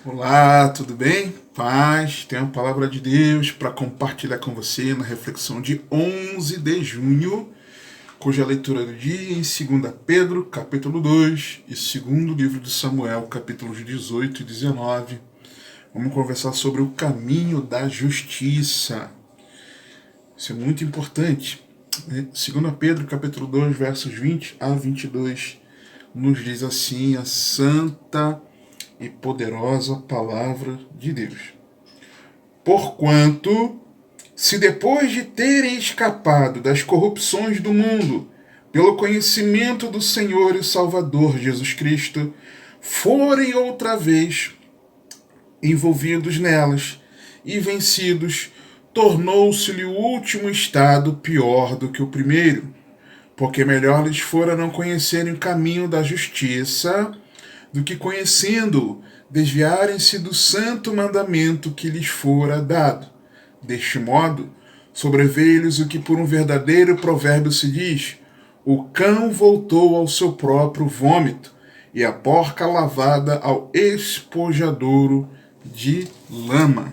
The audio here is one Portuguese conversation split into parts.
Olá, tudo bem? Paz, tenho a palavra de Deus para compartilhar com você na reflexão de 11 de junho, cuja leitura do dia em 2 Pedro, capítulo 2, e segundo livro de Samuel, capítulos 18 e 19. Vamos conversar sobre o caminho da justiça. Isso é muito importante. 2 Pedro, capítulo 2, versos 20 a 22, nos diz assim a santa e poderosa palavra de Deus. Porquanto, se depois de terem escapado das corrupções do mundo, pelo conhecimento do Senhor e Salvador Jesus Cristo, forem outra vez envolvidos nelas e vencidos, tornou-se-lhe o último estado pior do que o primeiro, porque melhor lhes fora não conhecerem o caminho da justiça, do que conhecendo-o, desviarem-se do santo mandamento que lhes fora dado. Deste modo, sobreveio-lhes o que por um verdadeiro provérbio se diz: o cão voltou ao seu próprio vômito, e a porca lavada ao espojadouro de lama.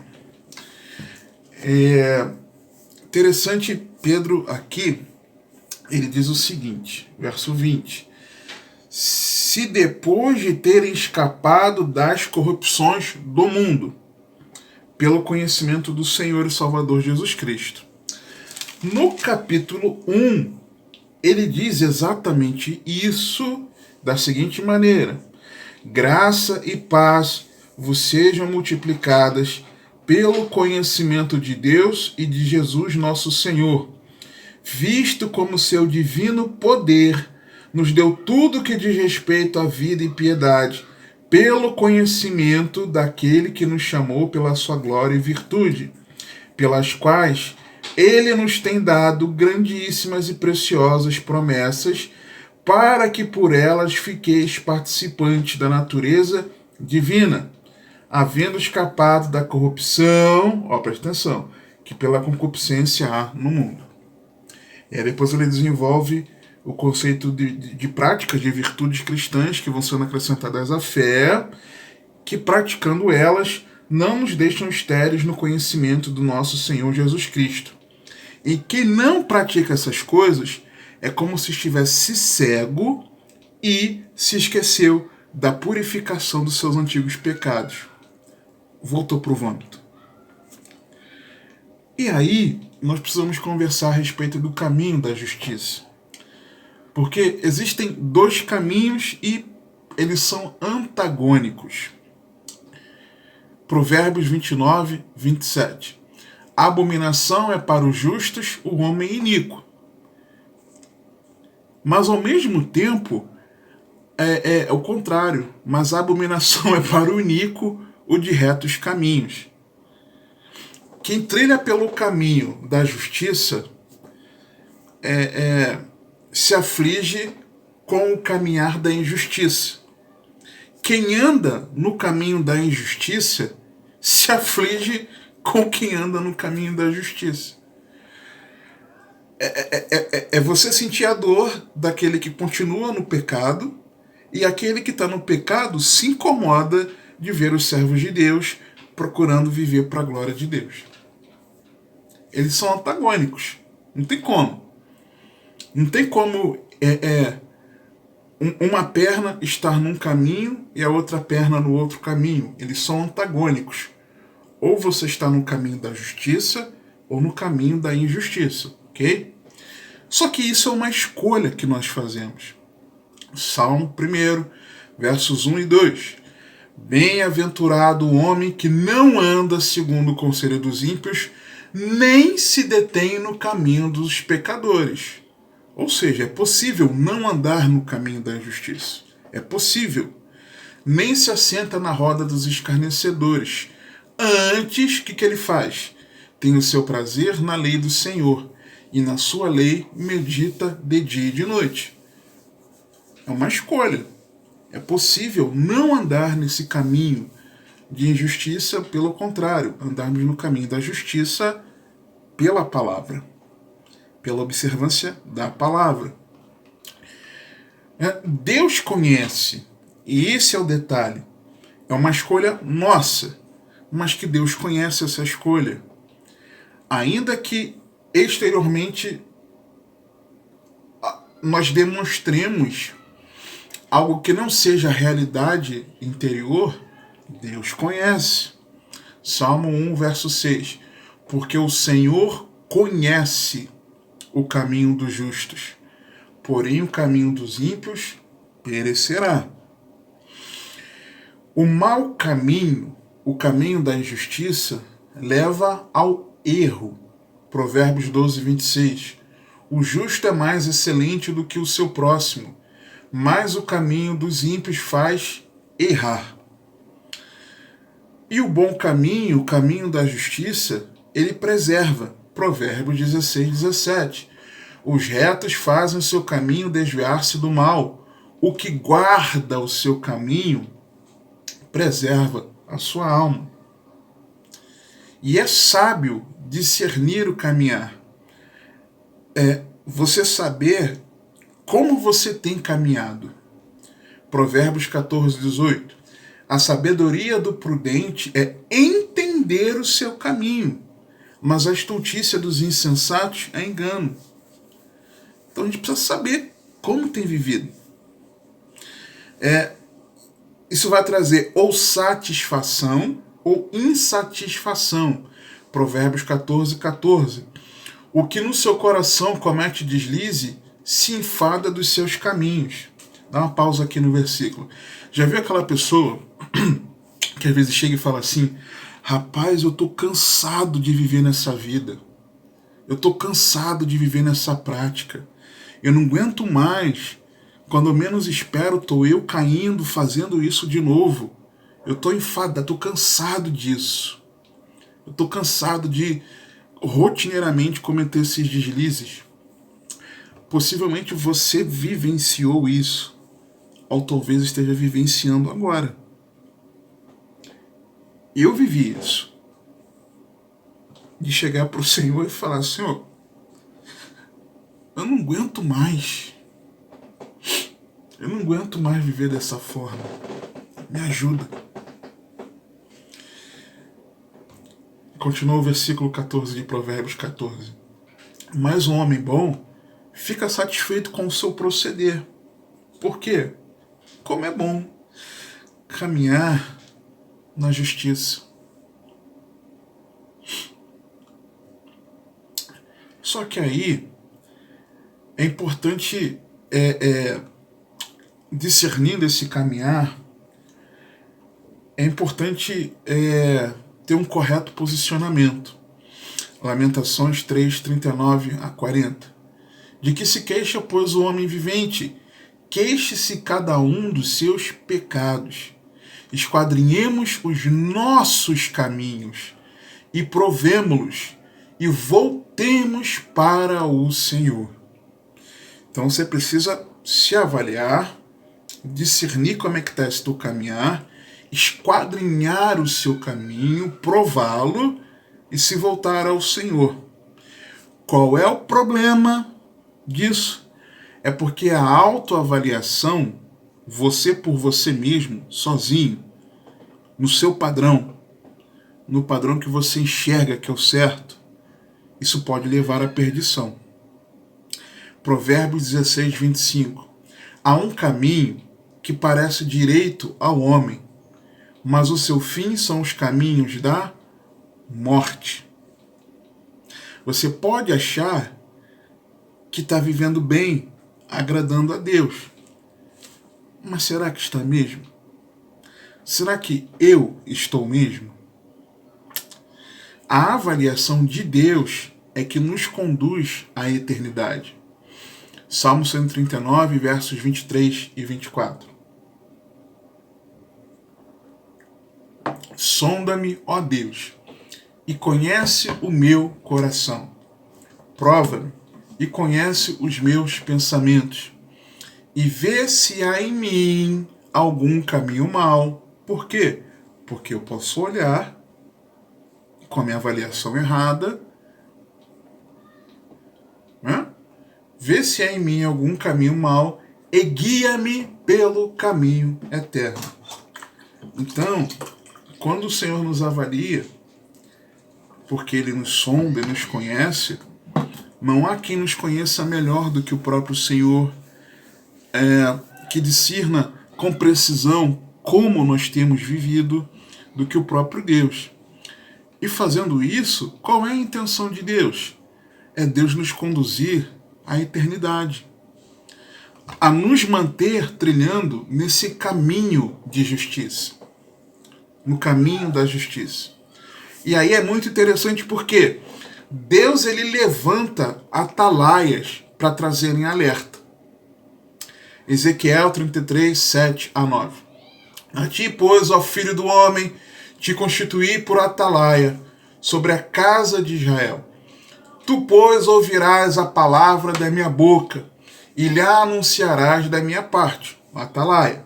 Interessante, Pedro aqui, ele diz o seguinte, verso 20: se depois de terem escapado das corrupções do mundo, pelo conhecimento do Senhor e Salvador Jesus Cristo. No capítulo 1, ele diz exatamente isso da seguinte maneira: graça e paz vos sejam multiplicadas pelo conhecimento de Deus e de Jesus nosso Senhor, visto como seu divino poder nos deu tudo que diz respeito à vida e piedade, pelo conhecimento daquele que nos chamou pela sua glória e virtude, pelas quais ele nos tem dado grandíssimas e preciosas promessas, para que por elas fiqueis participantes da natureza divina, havendo escapado da corrupção, presta atenção, que pela concupiscência há no mundo. Depois ele desenvolve o conceito de práticas de virtudes cristãs que vão sendo acrescentadas à fé, que praticando elas não nos deixam estéreis no conhecimento do nosso Senhor Jesus Cristo. E quem não pratica essas coisas é como se estivesse cego e se esqueceu da purificação dos seus antigos pecados. Voltou para o vômito. E aí, nós precisamos conversar a respeito do caminho da justiça. Porque existem dois caminhos e eles são antagônicos. Provérbios 29, 27. A abominação é para os justos o homem iníquo. Mas ao mesmo tempo, é o contrário. Mas a abominação é para o iníquo o de retos caminhos. Quem trilha pelo caminho da justiça se aflige com o caminhar da injustiça. Quem anda no caminho da injustiça se aflige com quem anda no caminho da justiça. É você sentir a dor daquele que continua no pecado, e aquele que está no pecado se incomoda de ver os servos de Deus procurando viver para a glória de Deus. Eles são antagônicos. Não tem como. Não tem como uma perna estar num caminho e a outra perna no outro caminho. Eles são antagônicos. Ou você está no caminho da justiça ou no caminho da injustiça, ok? Só que isso é uma escolha que nós fazemos. Salmo 1, versos 1 e 2. Bem-aventurado o homem que não anda segundo o conselho dos ímpios, nem se detém no caminho dos pecadores. Ou seja, é possível não andar no caminho da injustiça. É possível. Nem se assenta na roda dos escarnecedores. Antes, o que ele faz? Tem o seu prazer na lei do Senhor, e na sua lei medita de dia e de noite. É uma escolha. É possível não andar nesse caminho de injustiça, pelo contrário, andarmos no caminho da justiça pela palavra, pela observância da palavra. Deus conhece, e esse é o detalhe, É uma escolha nossa, mas que Deus conhece essa escolha. Ainda que exteriormente nós demonstremos algo que não seja a realidade interior, Deus conhece. Salmo 1, verso 6. Porque o Senhor conhece o caminho dos justos, porém o caminho dos ímpios perecerá. O mau caminho, o caminho da injustiça, leva ao erro. Provérbios 12, 26. O justo é mais excelente do que o seu próximo, mas o caminho dos ímpios faz errar. E o bom caminho, o caminho da justiça, ele preserva. Provérbios 16, 17. Os retos fazem o seu caminho desviar-se do mal. O que guarda o seu caminho preserva a sua alma. E é sábio discernir o caminhar. É você saber como você tem caminhado. Provérbios 14, 18. A sabedoria do prudente é entender o seu caminho, mas a estultícia dos insensatos é engano. Então a gente precisa saber como tem vivido. Isso vai trazer ou satisfação ou insatisfação. Provérbios 14, 14. O que no seu coração comete deslize, se enfada dos seus caminhos. Dá uma pausa aqui no versículo. Já viu aquela pessoa que às vezes chega e fala assim: rapaz, eu tô cansado de viver nessa vida. Eu tô cansado de viver nessa prática. Eu não aguento mais. Quando eu menos espero, tô eu caindo, fazendo isso de novo. Eu tô enfadado, tô cansado disso. Eu tô cansado de rotineiramente cometer esses deslizes. Possivelmente você vivenciou isso, ou talvez esteja vivenciando agora. Eu vivi isso. De chegar para o Senhor e falar: Senhor, eu não aguento mais. Eu não aguento mais viver dessa forma. Me ajuda. Continua o versículo 14 de Provérbios 14. Mas um homem bom fica satisfeito com o seu proceder. Por quê? Como é bom caminhar na justiça. Só que aí é importante discernindo esse caminhar, é importante ter um correto posicionamento. Lamentações 3, 39 a 40. De que se queixa, pois, o homem vivente? Queixe-se cada um dos seus pecados. Esquadrinhemos os nossos caminhos e provemo-los e voltemos para o Senhor. Então você precisa se avaliar, discernir como é que está esse teu caminhar, esquadrinhar o seu caminho, prová-lo e se voltar ao Senhor. Qual é o problema disso? É porque a autoavaliação, você por você mesmo, sozinho, no seu padrão, no padrão que você enxerga que é o certo, isso pode levar à perdição. Provérbios 16, 25. Há um caminho que parece direito ao homem, mas o seu fim são os caminhos da morte. Você pode achar que está vivendo bem, agradando a Deus. Mas será que está mesmo? Será que eu estou mesmo? A avaliação de Deus é que nos conduz à eternidade. Salmo 139, versos 23 e 24. Sonda-me, ó Deus, e conhece o meu coração. Prova-me e conhece os meus pensamentos. E vê se há em mim algum caminho mau. Por quê? Porque eu posso olhar com a minha avaliação errada, né? Vê se há em mim algum caminho mau e guia-me pelo caminho eterno. Então, quando o Senhor nos avalia, porque Ele nos sonda, Ele nos conhece, não há quem nos conheça melhor do que o próprio Senhor, que discirna com precisão como nós temos vivido, do que o próprio Deus. E fazendo isso, qual é a intenção de Deus? É Deus nos conduzir à eternidade, a nos manter trilhando nesse caminho de justiça, no caminho da justiça. E aí é muito interessante porque Deus ele levanta atalaias para trazerem alerta. Ezequiel 33, 7 a 9. A ti, pois, ó filho do homem, te constituí por atalaia sobre a casa de Israel. Tu, pois, ouvirás a palavra da minha boca e lhe anunciarás da minha parte, atalaia.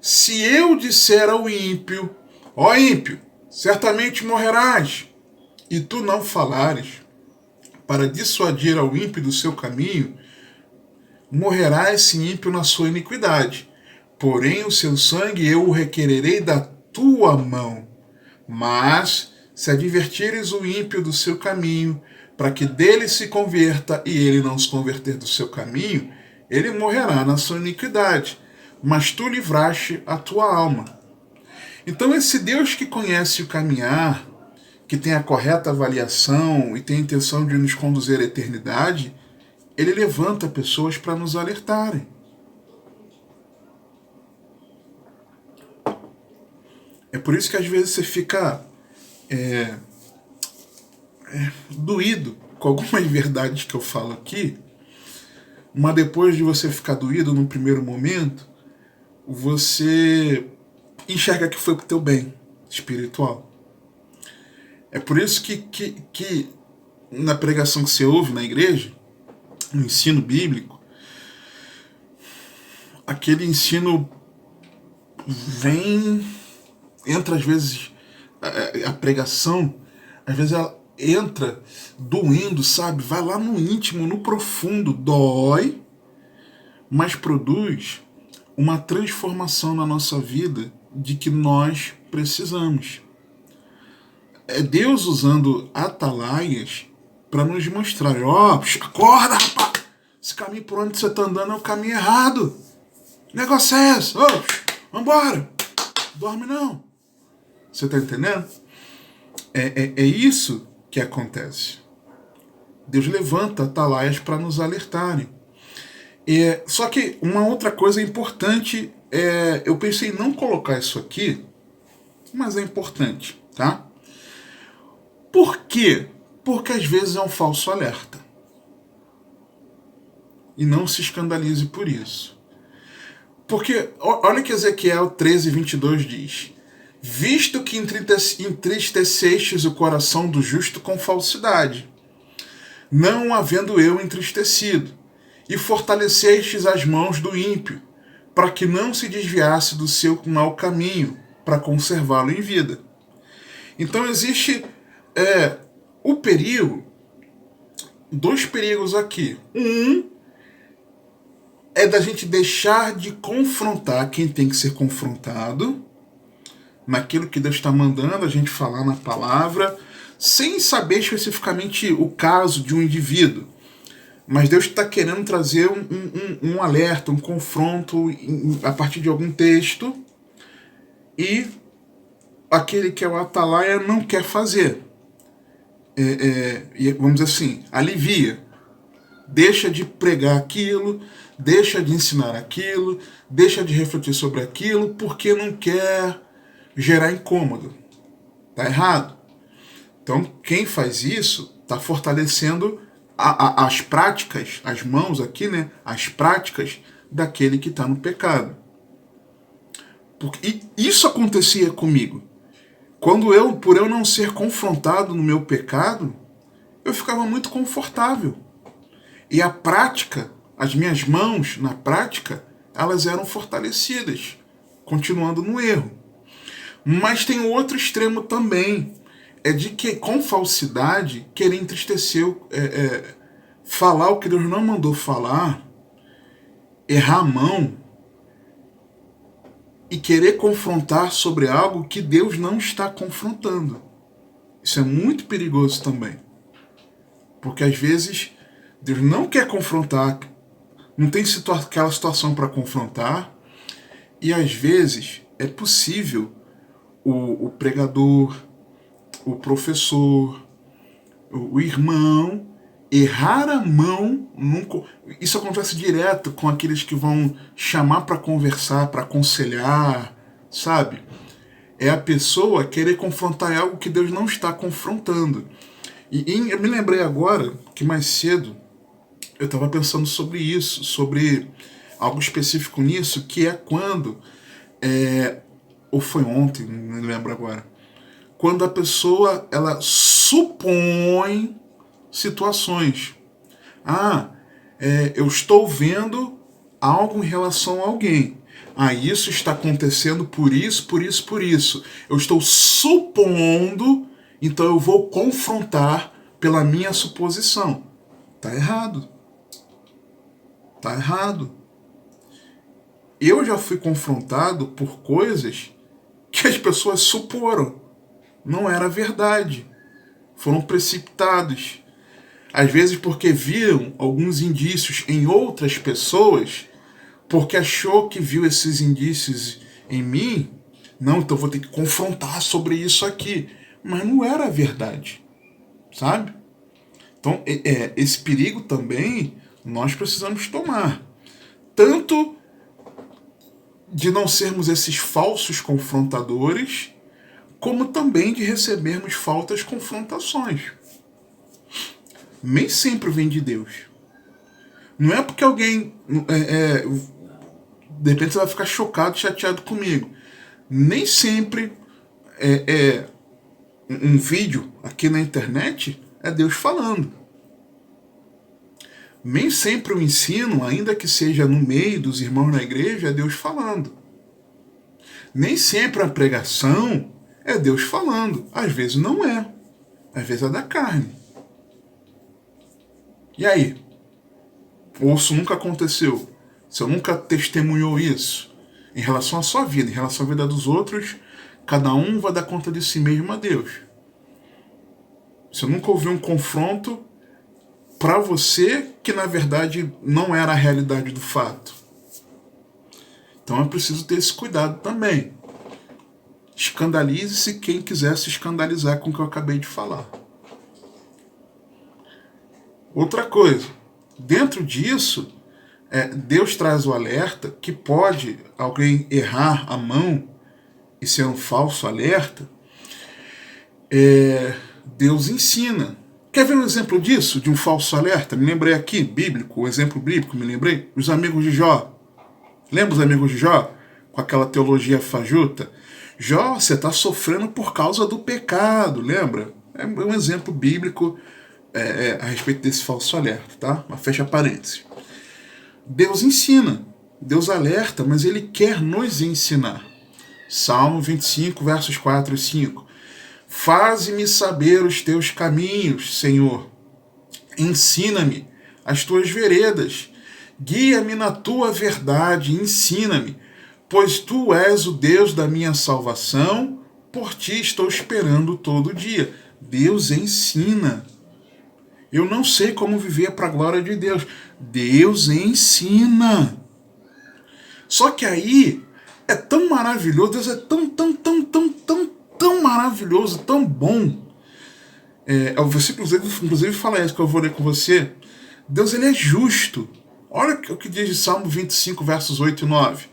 Se eu disser ao ímpio, ó ímpio, certamente morrerás, e tu não falares, para dissuadir ao ímpio do seu caminho, morrerá esse ímpio na sua iniquidade. Porém, o seu sangue eu o requererei da tua mão. Mas, se advertires o ímpio do seu caminho, para que dele se converta e ele não se converter do seu caminho, ele morrerá na sua iniquidade. Mas tu livraste a tua alma. Então, esse Deus que conhece o caminhar, que tem a correta avaliação e tem a intenção de nos conduzir à eternidade, ele levanta pessoas para nos alertarem. É por isso que às vezes você fica doído com algumas verdades que eu falo aqui, mas depois de você ficar doído num primeiro momento, você enxerga que foi pro teu bem espiritual. É por isso que na pregação que você ouve na igreja, no ensino bíblico, aquele ensino entra às vezes, a pregação, às vezes ela entra doendo, sabe? Vai lá no íntimo, no profundo, dói, mas produz uma transformação na nossa vida de que nós precisamos. É Deus usando atalaias para nos mostrar, acorda, rapaz! Esse caminho por onde você está andando é o caminho errado. O negócio é esse. Vambora. Dorme não. Você está entendendo? É isso que acontece. Deus levanta atalaias para nos alertarem. Só que uma outra coisa importante, eu pensei em não colocar isso aqui, mas é importante, tá? Por quê? Porque às vezes é um falso alerta. E não se escandalize por isso. Porque, olha que Ezequiel 13, 22 diz: visto que entristecestes o coração do justo com falsidade, não havendo eu entristecido, e fortalecestes as mãos do ímpio, para que não se desviasse do seu mau caminho, para conservá-lo em vida. Então existe o perigo, dois perigos aqui. Um é da gente deixar de confrontar quem tem que ser confrontado, naquilo que Deus está mandando a gente falar na palavra, sem saber especificamente o caso de um indivíduo. Mas Deus está querendo trazer um alerta, um confronto a partir de algum texto, e aquele que é o atalaia não quer fazer. Vamos dizer assim, alivia. Deixa de pregar aquilo, deixa de ensinar aquilo, deixa de refletir sobre aquilo, porque não quer gerar incômodo. Tá errado. Então, quem faz isso está fortalecendo as práticas, as mãos aqui, né? As práticas daquele que está no pecado. E isso acontecia comigo. Quando por eu não ser confrontado no meu pecado, eu ficava muito confortável. E a prática, as minhas mãos na prática, elas eram fortalecidas, continuando no erro. Mas tem o outro extremo também, é de que com falsidade querer entristecer, falar o que Deus não mandou falar, errar a mão, e querer confrontar sobre algo que Deus não está confrontando. Isso é muito perigoso também. Porque às vezes Deus não quer confrontar, não tem aquela situação para confrontar, e às vezes é possível o pregador, o professor, o irmão errar a mão. Isso acontece direto com aqueles que vão chamar para conversar, para aconselhar, sabe? É a pessoa querer confrontar algo que Deus não está confrontando. E eu me lembrei agora que mais cedo eu estava pensando sobre isso, sobre algo específico nisso, que é quando, ou foi ontem, não me lembro agora, quando a pessoa ela supõe situações. Eu estou vendo algo em relação a alguém. Isso está acontecendo por isso, por isso, por isso. Eu estou supondo, então eu vou confrontar pela minha suposição. Tá errado. Tá errado. Eu já fui confrontado por coisas que as pessoas suporam. Não era verdade. Foram precipitados. Às vezes porque viram alguns indícios em outras pessoas, porque achou que viu esses indícios em mim. Não, então vou ter que confrontar sobre isso aqui. Mas não era verdade. Sabe? Então, esse perigo também nós precisamos tomar. Tanto de não sermos esses falsos confrontadores, como também de recebermos faltas confrontações. Nem sempre vem de Deus. Não é porque alguém... de repente você vai ficar chocado, chateado comigo. Nem sempre um vídeo aqui na internet é Deus falando. Nem sempre o ensino, ainda que seja no meio dos irmãos na igreja, é Deus falando. Nem sempre a pregação é Deus falando. Às vezes não é. Às vezes é da carne. E aí? Ou isso nunca aconteceu? Você nunca testemunhou isso? Em relação à sua vida, em relação à vida dos outros, cada um vai dar conta de si mesmo a Deus. Você nunca ouviu um confronto para você que na verdade não era a realidade do fato. Então é preciso ter esse cuidado também. Escandalize-se quem quiser se escandalizar com o que eu acabei de falar. Outra coisa, dentro disso, Deus traz o alerta que pode alguém errar a mão e ser um falso alerta. Deus ensina. Quer ver um exemplo disso, de um falso alerta? Me lembrei aqui, bíblico, o exemplo bíblico, me lembrei. Os amigos de Jó. Lembra os amigos de Jó? Com aquela teologia fajuta. Jó, você está sofrendo por causa do pecado, lembra? É um exemplo bíblico a respeito desse falso alerta, tá? Mas fecha parênteses. Deus ensina, Deus alerta, mas Ele quer nos ensinar. Salmo 25, versos 4 e 5. Faze-me saber os teus caminhos, Senhor. Ensina-me as tuas veredas. Guia-me na tua verdade, ensina-me, pois tu és o Deus da minha salvação, por ti estou esperando todo dia. Deus ensina. Eu não sei como viver para a glória de Deus. Deus ensina. Só que aí é tão maravilhoso, Deus é tão maravilhoso, tão bom. Você inclusive fala isso que eu vou ler com você. Deus, ele é justo. Olha o que diz de Salmo 25, versos 8 e 9.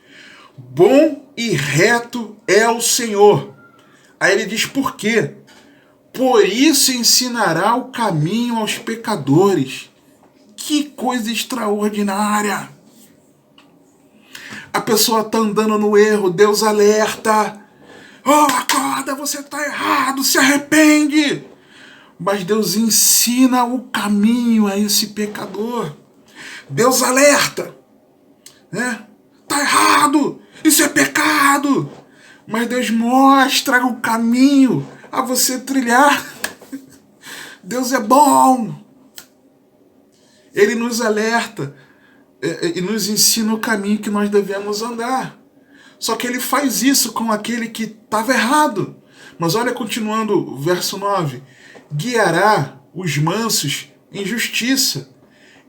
Bom e reto é o Senhor. Aí ele diz por quê? Por isso ensinará o caminho aos pecadores. Que coisa extraordinária! A pessoa está andando no erro, Deus alerta. Acorda, você está errado, se arrepende. Mas Deus ensina o caminho a esse pecador. Deus alerta. Está errado, isso é pecado. Mas Deus mostra o caminho a você trilhar. Deus é bom. Ele nos alerta e nos ensina o caminho que nós devemos andar. Só que ele faz isso com aquele que estava errado. Mas olha, continuando o verso 9: guiará os mansos em justiça,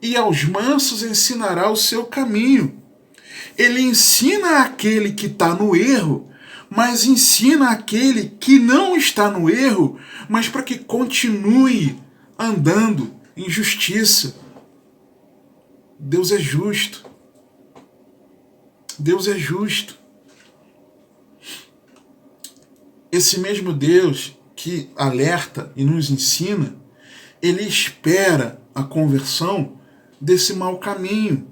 e aos mansos ensinará o seu caminho. Ele ensina aquele que está no erro, mas ensina aquele que não está no erro, mas para que continue andando em justiça. Deus é justo. Deus é justo. Esse mesmo Deus que alerta e nos ensina, ele espera a conversão desse mau caminho.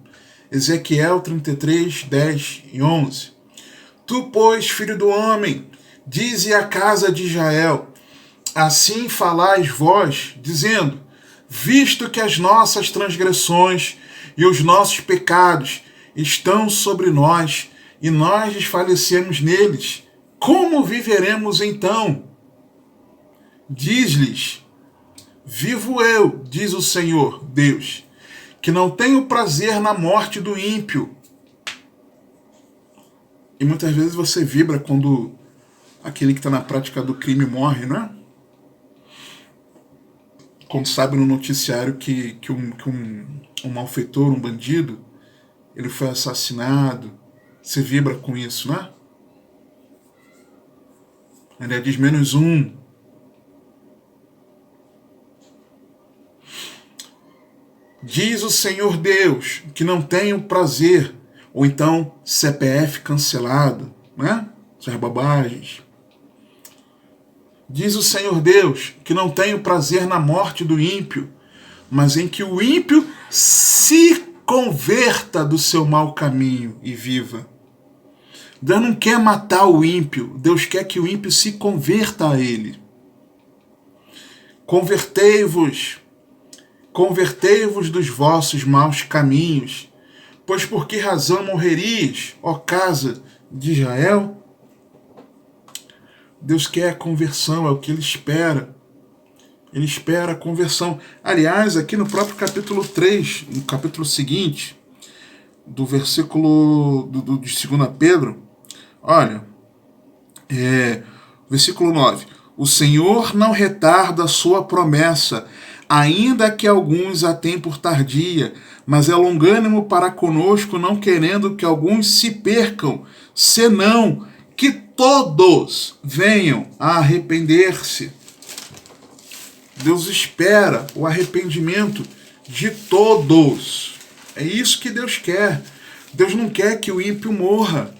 Ezequiel 33, 10 e 11. Tu, pois, filho do homem, dize à casa de Israel, assim falais vós, dizendo, visto que as nossas transgressões e os nossos pecados estão sobre nós, e nós desfalecemos neles, como viveremos então? Diz-lhes, vivo eu, diz o Senhor Deus, que não tenho prazer na morte do ímpio. E muitas vezes você vibra quando aquele que está na prática do crime morre, né? Quando sabe no noticiário que um malfeitor, um bandido, ele foi assassinado. Você vibra com isso, né? Ele diz menos um. Diz o Senhor Deus que não tenho prazer, ou então CPF cancelado, né? Essas bobagens. Diz o Senhor Deus que não tenho prazer na morte do ímpio, mas em que o ímpio se converta do seu mau caminho e viva. Deus não quer matar o ímpio, Deus quer que o ímpio se converta a ele. Convertei-vos dos vossos maus caminhos, pois por que razão morrerias, ó casa de Israel? Deus quer a conversão, é o que Ele espera. Ele espera a conversão. Aliás, aqui no próprio capítulo 3, no capítulo seguinte, do versículo de 2 Pedro, olha, versículo 9. O Senhor não retarda a sua promessa, ainda que alguns a tenham por tardia, mas é longânimo para conosco, não querendo que alguns se percam, senão que todos venham a arrepender-se. Deus espera o arrependimento de todos. É isso que Deus quer. Deus não quer que o ímpio morra.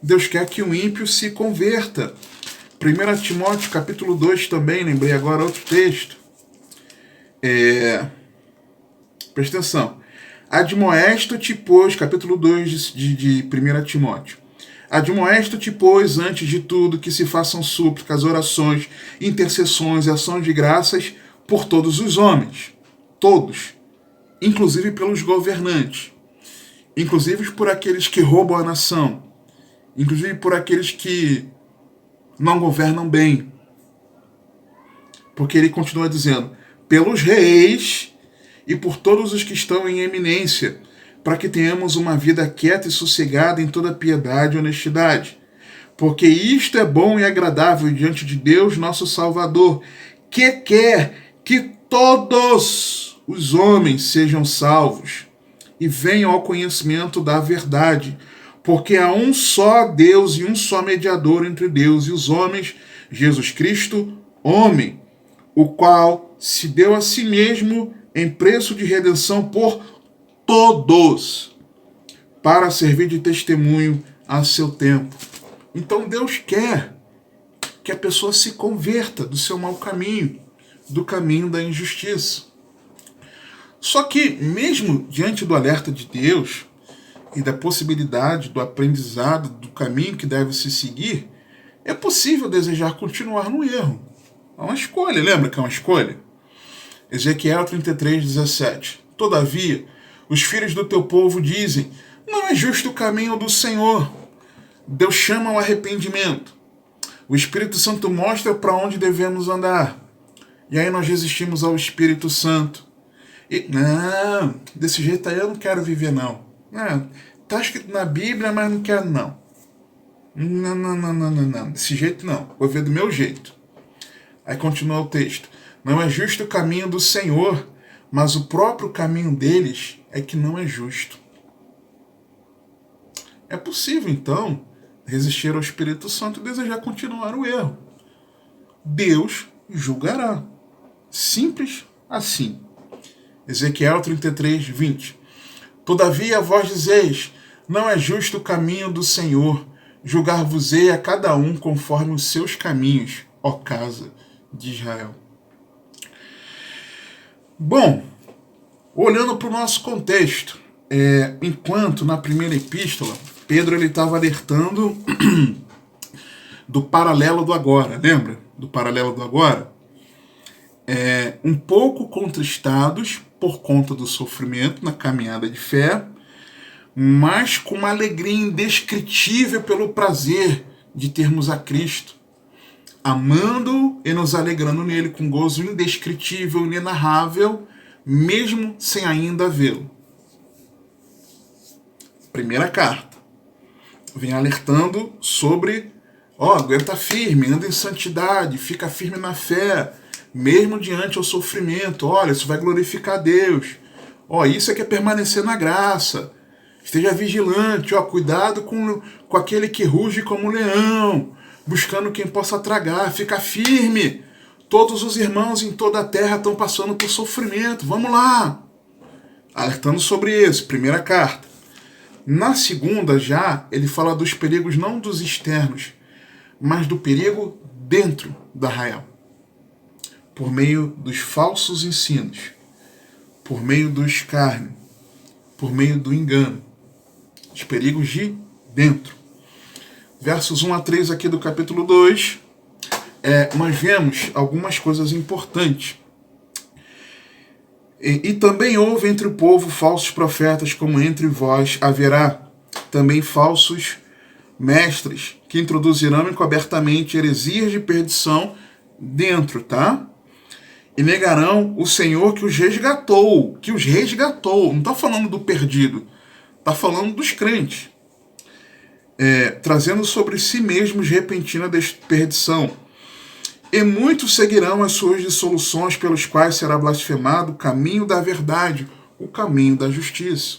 Deus quer que o ímpio se converta. 1 Timóteo capítulo 2 também, lembrei agora outro texto. Presta atenção. Admoesto-te, pois, capítulo 2 de 1 Timóteo. Admoesto-te, pois, antes de tudo, que se façam súplicas, orações, intercessões e ações de graças por todos os homens. Todos. Inclusive pelos governantes. Inclusive por aqueles que roubam a nação. Inclusive por aqueles que não governam bem. Porque ele continua dizendo, pelos reis e por todos os que estão em eminência, para que tenhamos uma vida quieta e sossegada em toda piedade e honestidade. Porque isto é bom e agradável diante de Deus, nosso Salvador, que quer que todos os homens sejam salvos e venham ao conhecimento da verdade. Porque há um só Deus e um só mediador entre Deus e os homens, Jesus Cristo, homem, o qual se deu a si mesmo em preço de redenção por todos, para servir de testemunho a seu tempo. Então Deus quer que a pessoa se converta do seu mau caminho, do caminho da injustiça. Só que, mesmo diante do alerta de Deus e da possibilidade do aprendizado do caminho que deve se seguir, é possível desejar continuar no erro. É uma escolha, lembra que é uma escolha? Ezequiel 33, 17. Todavia, os filhos do teu povo dizem, não é justo o caminho do Senhor. Deus chama ao arrependimento. O Espírito Santo mostra para onde devemos andar. E aí nós resistimos ao Espírito Santo. E, não, desse jeito aí eu não quero viver não. Tá escrito na Bíblia, mas não quero não. Não, não, não, não, não, não. Desse jeito não. Vou ver do meu jeito. Aí continua o texto. Não é justo o caminho do Senhor, mas o próprio caminho deles é que não é justo. É possível, então, resistir ao Espírito Santo e desejar continuar o erro. Deus julgará. Simples assim. Ezequiel 33, 20. Todavia vós dizeis, não é justo o caminho do Senhor, julgar-vos-ei a cada um conforme os seus caminhos, ó casa de Israel. Bom, olhando para o nosso contexto, enquanto na primeira epístola, Pedro estava alertando do paralelo do agora, lembra? Do paralelo do agora? Um pouco contristados por conta do sofrimento na caminhada de fé, mas com uma alegria indescritível pelo prazer de termos a Cristo, amando e nos alegrando nele com gozo indescritível, inenarrável, mesmo sem ainda vê-lo. Primeira carta. Vem alertando sobre, aguenta firme, anda em santidade, fica firme na fé, mesmo diante ao sofrimento. Olha, isso vai glorificar a Deus. Isso é que é permanecer na graça. Esteja vigilante, cuidado com aquele que ruge como um leão, buscando quem possa tragar, fica firme. Todos os irmãos em toda a terra estão passando por sofrimento, vamos lá. Alertando sobre isso, primeira carta. Na segunda já, ele fala dos perigos não dos externos, mas do perigo dentro do arraial. Por meio dos falsos ensinos, por meio do escárnio, por meio do engano. Os perigos de dentro. Versos 1 a 3 aqui do capítulo 2, nós vemos algumas coisas importantes. E também houve entre o povo falsos profetas, como entre vós haverá também falsos mestres, que introduzirão encobertamente heresias de perdição dentro, tá? E negarão o Senhor que os resgatou. Não está falando do perdido, está falando dos crentes. Trazendo sobre si mesmos repentina desperdição. E muitos seguirão as suas dissoluções, pelos quais será blasfemado o caminho da verdade, o caminho da justiça.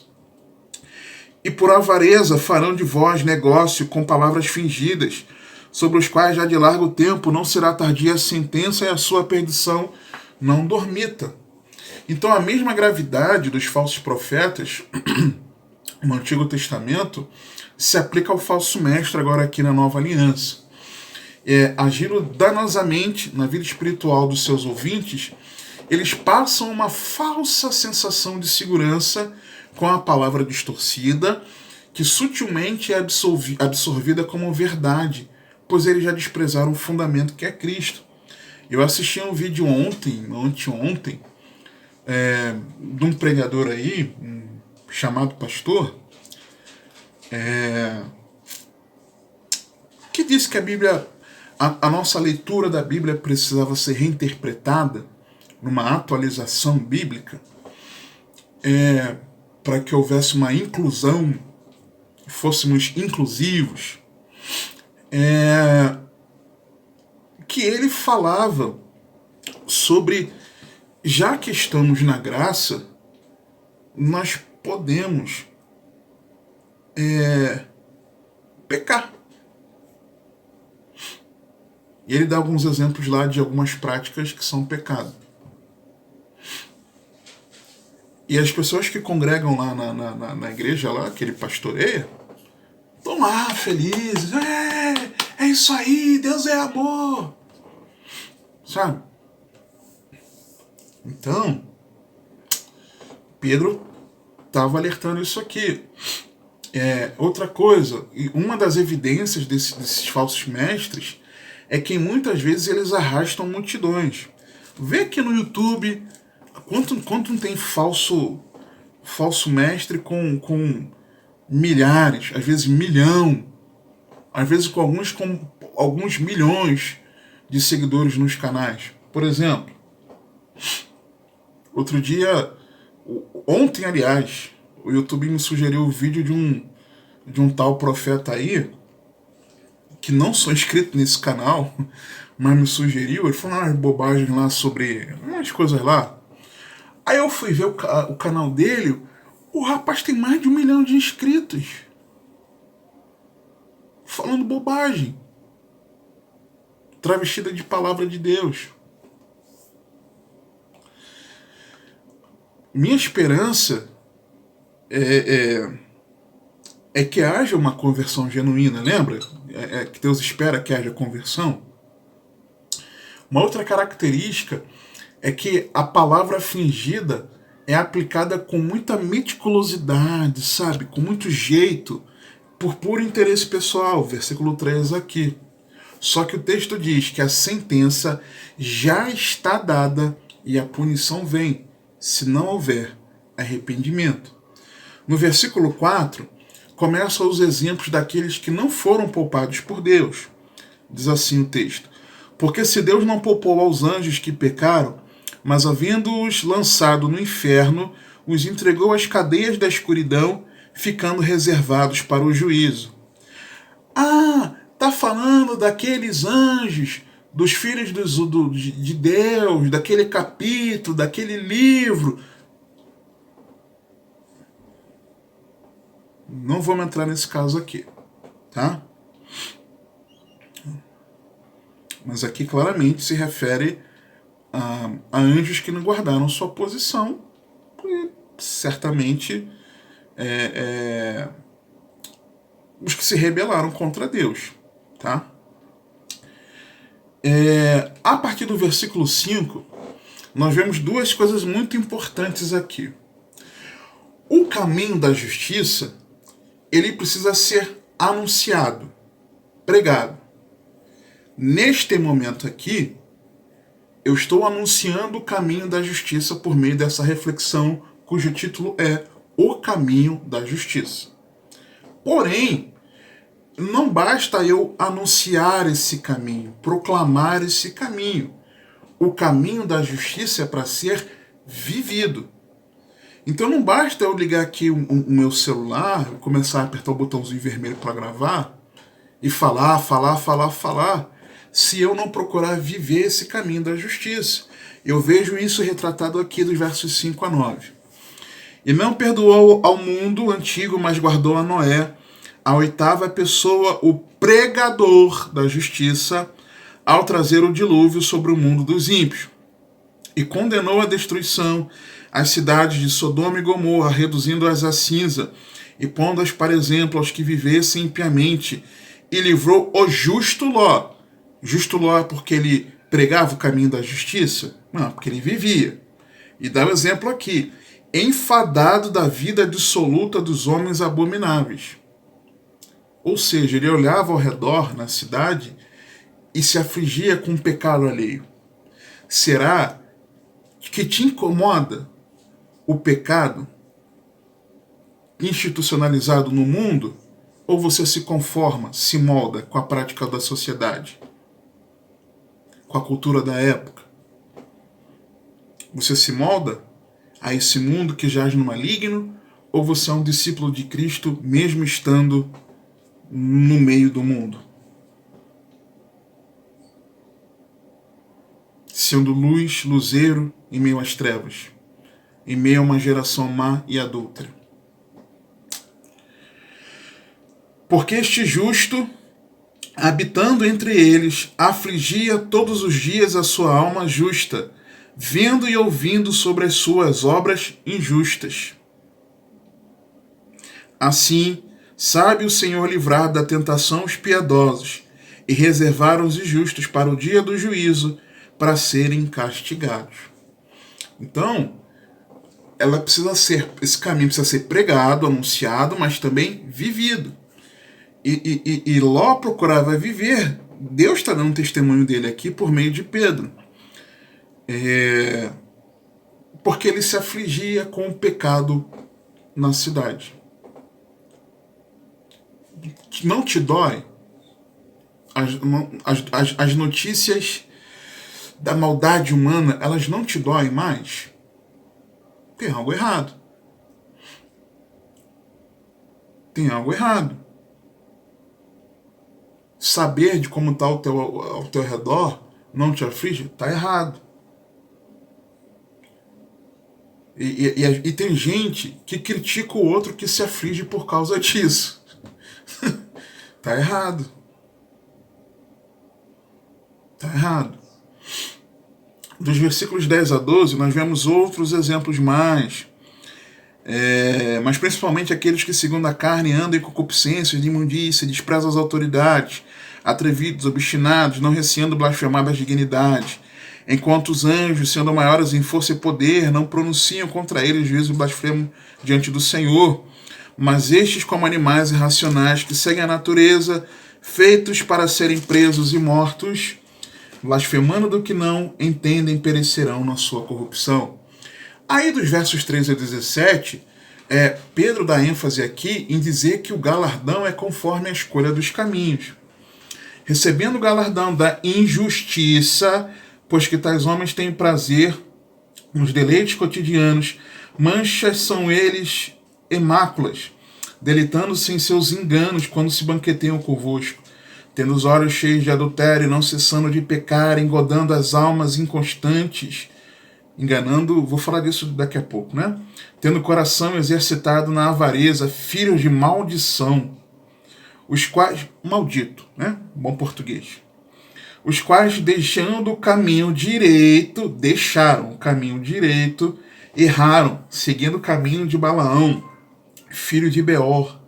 E por avareza farão de vós negócio com palavras fingidas, sobre os quais já de largo tempo não será tardia a sentença e a sua perdição não dormita. Então a mesma gravidade dos falsos profetas no Antigo Testamento se aplica ao falso mestre agora aqui na Nova Aliança. Agindo danosamente na vida espiritual dos seus ouvintes, eles passam uma falsa sensação de segurança com a palavra distorcida, que sutilmente é absorvida como verdade, pois eles já desprezaram o fundamento que é Cristo. Eu assisti um vídeo anteontem, de um pregador aí, chamado pastor, que disse que a Bíblia, a nossa leitura da Bíblia precisava ser reinterpretada numa atualização bíblica, para que houvesse uma inclusão, fôssemos inclusivos, que ele falava sobre, já que estamos na graça, nós podemos pecar. E ele dá alguns exemplos lá de algumas práticas que são pecado. E as pessoas que congregam lá na igreja, lá, que ele pastoreia, estão lá felizes. É isso aí, Deus é amor. Sabe? Então, Pedro estava alertando isso aqui. Outra coisa, e uma das evidências desses falsos mestres é que muitas vezes eles arrastam multidões. Vê aqui no YouTube quanto tem falso mestre com milhares, às vezes milhão, às vezes com alguns milhões de seguidores nos canais. Por exemplo, ontem, aliás, o YouTube me sugeriu o vídeo de um tal profeta aí, que não são inscritos nesse canal, mas me sugeriu, ele falou umas bobagens lá sobre umas coisas lá. Aí eu fui ver o canal dele, o rapaz tem mais de 1 milhão de inscritos. Falando bobagem. Travestida de palavra de Deus. Minha esperança é que haja uma conversão genuína, lembra? Que Deus espera que haja conversão. Uma outra característica é que a palavra fingida é aplicada com muita meticulosidade, sabe? Com muito jeito, por puro interesse pessoal. Versículo 3 aqui. Só que o texto diz que a sentença já está dada e a punição vem, se não houver arrependimento. No versículo 4, começam os exemplos daqueles que não foram poupados por Deus. Diz assim o texto: porque se Deus não poupou aos anjos que pecaram, mas havendo-os lançado no inferno, os entregou às cadeias da escuridão, ficando reservados para o juízo. Ah, tá falando daqueles anjos, dos filhos de Deus, daquele capítulo, daquele livro. Não vamos entrar nesse caso aqui, tá? Mas aqui claramente se refere a anjos que não guardaram sua posição, e certamente os que se rebelaram contra Deus, tá? A partir do versículo 5, nós vemos duas coisas muito importantes aqui. O caminho da justiça, ele precisa ser anunciado, pregado. Neste momento aqui, eu estou anunciando o caminho da justiça por meio dessa reflexão, cujo título é O Caminho da Justiça. Porém, não basta eu anunciar esse caminho, proclamar esse caminho. O caminho da justiça é para ser vivido. Então não basta eu ligar aqui o meu celular, começar a apertar o botãozinho vermelho para gravar e falar, se eu não procurar viver esse caminho da justiça. Eu vejo isso retratado aqui dos versos 5 a 9. E não perdoou ao mundo antigo, mas guardou a Noé, a oitava pessoa, o pregador da justiça, ao trazer o dilúvio sobre o mundo dos ímpios. E condenou à destruição as cidades de Sodoma e Gomorra, reduzindo-as a cinza, e pondo-as para exemplo aos que vivessem impiamente, e livrou o justo Ló. Justo Ló é porque ele pregava o caminho da justiça? Não, porque ele vivia. E dá o exemplo aqui: enfadado da vida dissoluta dos homens abomináveis. Ou seja, ele olhava ao redor na cidade e se afligia com o pecado alheio. Será que te incomoda o pecado institucionalizado no mundo? Ou você se conforma, se molda com a prática da sociedade? Com a cultura da época? Você se molda a esse mundo que jaz no maligno? Ou você é um discípulo de Cristo mesmo estando no meio do mundo? Sendo luz, luzeiro em meio às trevas, em meio a uma geração má e adúltera. Porque este justo, habitando entre eles, afligia todos os dias a sua alma justa, vendo e ouvindo sobre as suas obras injustas. Assim, sabe o Senhor livrar da tentação os piedosos e reservar os injustos para o dia do juízo, para serem castigados. Então, esse caminho precisa ser pregado, anunciado, mas também vivido. E Ló procurava viver. Deus está dando testemunho dele aqui por meio de Pedro. Porque ele se afligia com o pecado na cidade. Não te dói? As notícias da maldade humana, elas não te doem mais? Tem algo errado. Tem algo errado. saber de como está ao teu redor não te aflige, está errado. E tem gente que critica o outro que se aflige por causa disso. Está errado. Está errado. Dos versículos 10 a 12, nós vemos outros exemplos mais. Mas principalmente aqueles que, segundo a carne, andam em concupiscências de imundícia, desprezam as autoridades, atrevidos, obstinados, não receando blasfemar das dignidades, enquanto os anjos, sendo maiores em força e poder, não pronunciam contra eles juízo blasfemo diante do Senhor. Mas estes, como animais irracionais que seguem a natureza, feitos para serem presos e mortos, blasfemando do que não entendem, perecerão na sua corrupção. Aí dos versos 13 a 17, Pedro dá ênfase aqui em dizer que o galardão é conforme a escolha dos caminhos. Recebendo o galardão da injustiça, pois que tais homens têm prazer nos deleites cotidianos, manchas são eles e máculas, deleitando-se em seus enganos quando se banqueteiam convosco, tendo os olhos cheios de adultério, não cessando de pecar, engodando as almas inconstantes, enganando, vou falar disso daqui a pouco, né? Tendo o coração exercitado na avareza, filhos de maldição, os quais, maldito, né? Bom português. Os quais, deixaram o caminho direito, erraram, seguindo o caminho de Balaão, filho de Beor,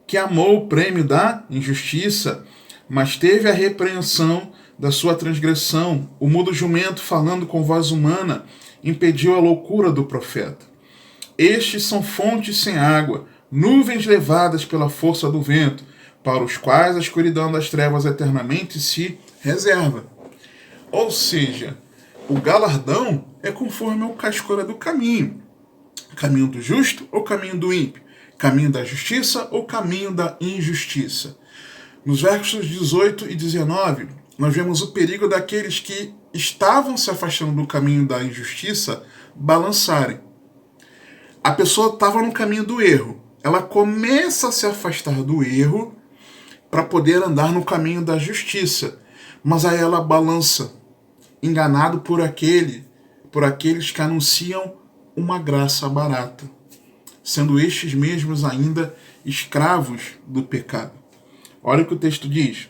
que amou o prêmio da injustiça, mas teve a repreensão da sua transgressão. O mudo jumento, falando com voz humana, impediu a loucura do profeta. Estes são fontes sem água, nuvens levadas pela força do vento, para os quais a escuridão das trevas eternamente se reserva. Ou seja, o galardão é conforme a escolha do caminho. Caminho do justo ou caminho do ímpio? Caminho da justiça ou caminho da injustiça? Nos versos 18 e 19, nós vemos o perigo daqueles que estavam se afastando do caminho da injustiça balançarem. A pessoa estava no caminho do erro. Ela começa a se afastar do erro para poder andar no caminho da justiça. Mas aí ela balança, enganado por aqueles que anunciam uma graça barata, sendo estes mesmos ainda escravos do pecado. Olha o que o texto diz.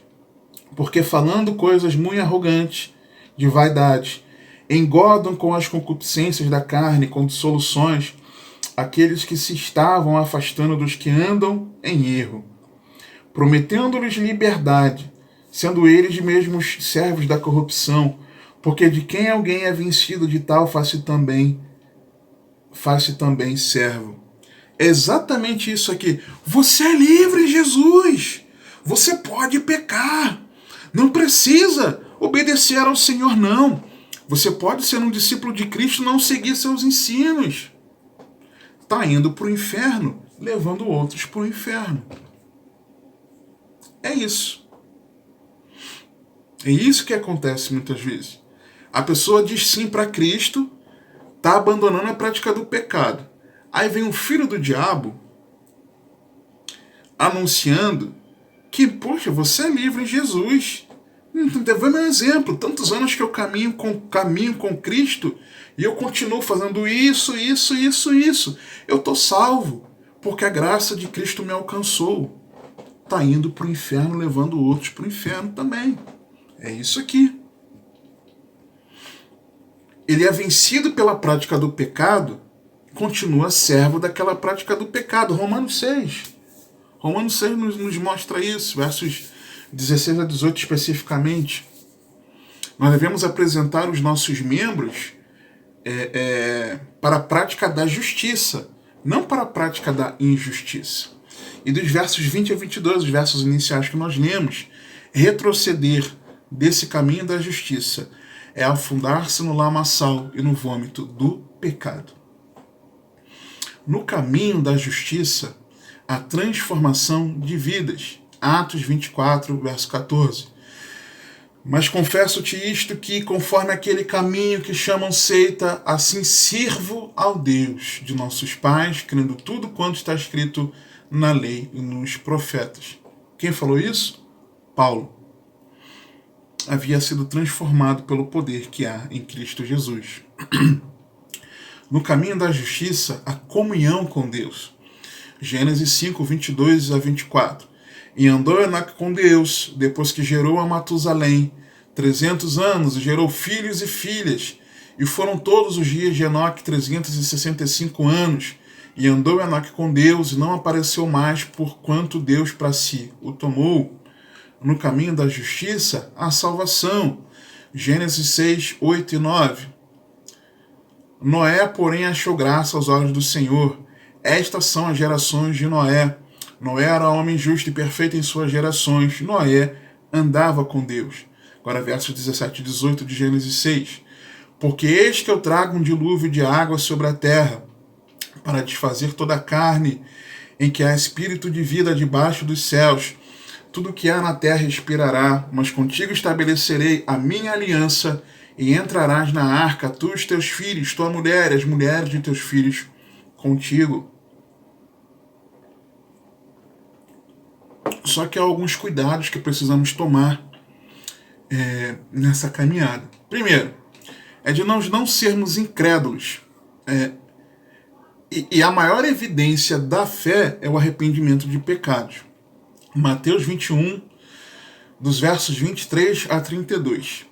Porque falando coisas muito arrogantes, de vaidade, engodam com as concupiscências da carne, com dissoluções, aqueles que se estavam afastando dos que andam em erro, prometendo-lhes liberdade, sendo eles mesmos servos da corrupção, porque de quem alguém é vencido de tal, faz-se também servo. É exatamente isso aqui. Você é livre, Jesus. Você pode pecar. Não precisa obedecer ao Senhor, não. Você pode ser um discípulo de Cristo e não seguir seus ensinos. Está indo para o inferno, levando outros para o inferno. É isso. É isso que acontece muitas vezes. A pessoa diz sim para Cristo, está abandonando a prática do pecado. Aí vem um filho do diabo anunciando que, poxa, você é livre em Jesus. Vê meu exemplo, tantos anos que eu caminho com Cristo e eu continuo fazendo isso. Eu estou salvo, porque a graça de Cristo me alcançou. Está indo para o inferno, levando outros para o inferno também. É isso aqui. Ele é vencido pela prática do pecado, continua servo daquela prática do pecado. Romanos 6 nos mostra isso, versos 16 a 18 especificamente. Nós devemos apresentar os nossos membros para a prática da justiça, não para a prática da injustiça. E dos versos 20 a 22, os versos iniciais que nós lemos, retroceder desse caminho da justiça é afundar-se no lamaçal e no vômito do pecado. No caminho da justiça, a transformação de vidas. Atos 24, verso 14. Mas confesso-te isto, que conforme aquele caminho que chamam seita, assim sirvo ao Deus de nossos pais, crendo tudo quanto está escrito na lei e nos profetas. Quem falou isso? Paulo. havia sido transformado pelo poder que há em Cristo Jesus. No caminho da justiça, a comunhão com Deus. Gênesis 5, 22 a 24. E andou Enoque com Deus, depois que gerou a Matusalém 300 anos, e gerou filhos e filhas. E foram todos os dias de Enoque 365 anos. E andou Enoque com Deus, e não apareceu mais, porquanto Deus para si o tomou. No caminho da justiça, a salvação. Gênesis 6, 8 e 9. Noé, porém, achou graça aos olhos do Senhor. Estas são as gerações de Noé. Noé era homem justo e perfeito em suas gerações. Noé andava com Deus. Agora versos 17 e 18 de Gênesis 6. Porque eis que eu trago um dilúvio de água sobre a terra, para desfazer toda a carne, em que há espírito de vida debaixo dos céus. Tudo que há na terra respirará, mas contigo estabelecerei a minha aliança, e entrarás na arca, tu e os teus filhos, tua mulher, e as mulheres de teus filhos contigo. Só que há alguns cuidados que precisamos tomar nessa caminhada. Primeiro, é de nós não sermos incrédulos. E a maior evidência da fé é o arrependimento de pecados. Mateus 21, dos versos 23 a 32.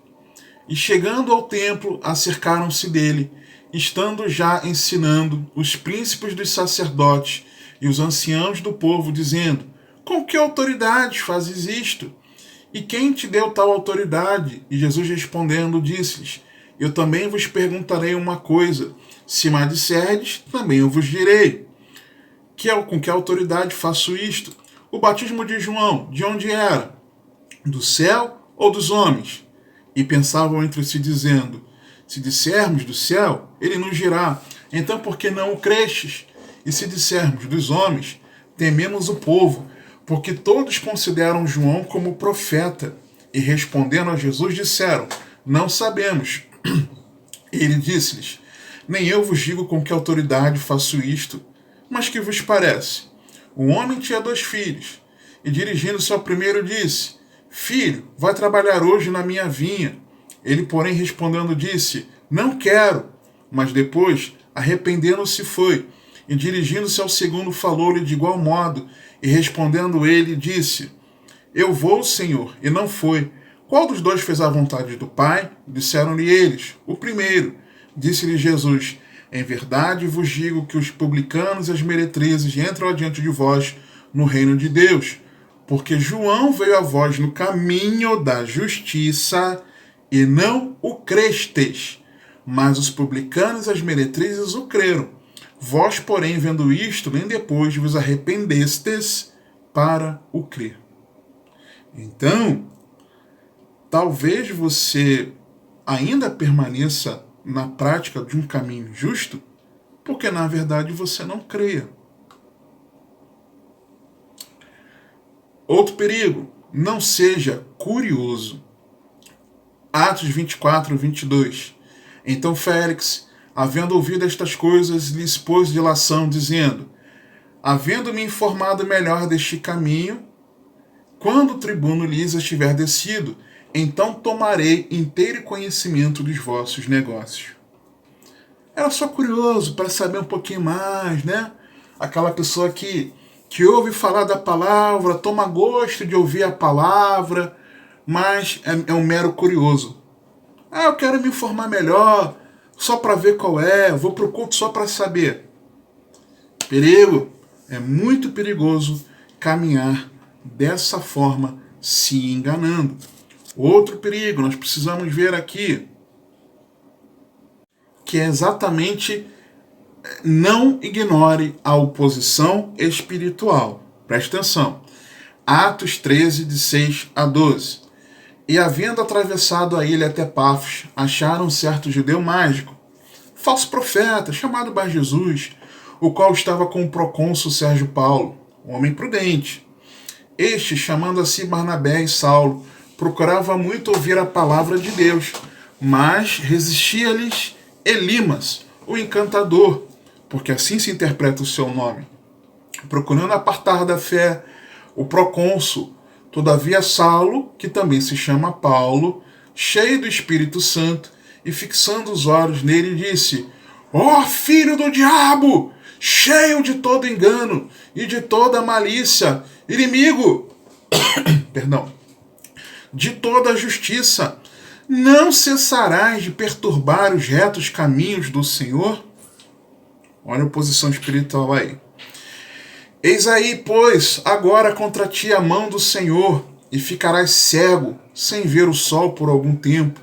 E chegando ao templo, acercaram-se dele, estando já ensinando os príncipes dos sacerdotes e os anciãos do povo, dizendo: com que autoridade fazes isto? E quem te deu tal autoridade? E Jesus respondendo, disse-lhes: eu também vos perguntarei uma coisa. Se me disserdes, também eu vos direi. Com que autoridade faço isto? O batismo de João, de onde era? Do céu ou dos homens? E pensavam entre si, dizendo: se dissermos do céu, ele nos dirá: então por que não o crestes? E se dissermos dos homens, tememos o povo, porque todos consideram João como profeta. E respondendo a Jesus, disseram: não sabemos. Ele disse-lhes: nem eu vos digo com que autoridade faço isto, mas que vos parece? Um homem tinha 2 filhos, e dirigindo-se ao primeiro disse: filho, vai trabalhar hoje na minha vinha. Ele, porém, respondendo, disse: não quero. Mas depois, arrependendo-se, foi. E dirigindo-se ao segundo, falou-lhe de igual modo. E respondendo ele, disse: eu vou, Senhor. E não foi. Qual dos 2 fez a vontade do Pai? Disseram-lhe eles: o primeiro. Disse-lhe Jesus: em verdade vos digo que os publicanos e as meretrizes entram adiante de vós no reino de Deus. Porque João veio a vós no caminho da justiça, e não o crestes, mas os publicanos e as meretrizes o creram. Vós, porém, vendo isto, nem depois vos arrependestes para o crer. Então, talvez você ainda permaneça na prática de um caminho justo, porque na verdade você não creia. Outro perigo: não seja curioso. Atos 24, 22. Então Félix, havendo ouvido estas coisas, lhe expôs dilação, dizendo: havendo-me informado melhor deste caminho, quando o tribuno Lísias estiver descido, então tomarei inteiro conhecimento dos vossos negócios. Era só curioso para saber um pouquinho mais, né? Aquela pessoa que ouve falar da palavra, toma gosto de ouvir a palavra, mas é um mero curioso. Eu quero me informar melhor, só para ver qual é, vou para o culto só para saber. Perigo, é muito perigoso caminhar dessa forma, se enganando. Outro perigo, nós precisamos ver aqui, que é exatamente: não ignore a oposição espiritual. Presta atenção. Atos 13, de 6 a 12. E havendo atravessado a ilha até Pafos, acharam um certo judeu mágico, falso profeta, chamado Bar Jesus, o qual estava com o procônsul Sérgio Paulo, um homem prudente. Este, chamando a si Barnabé e Saulo, procurava muito ouvir a palavra de Deus, mas resistia-lhes Elimas, o encantador, porque assim se interpreta o seu nome, procurando apartar da fé o procônsul. Todavia Saulo, que também se chama Paulo, cheio do Espírito Santo, e fixando os olhos nele, disse: Ó filho do diabo, cheio de todo engano e de toda malícia, inimigo, perdão, de toda justiça, não cessarás de perturbar os retos caminhos do Senhor? Olha a posição espiritual aí. Eis aí, pois, agora contra ti a mão do Senhor, e ficarás cego, sem ver o sol por algum tempo.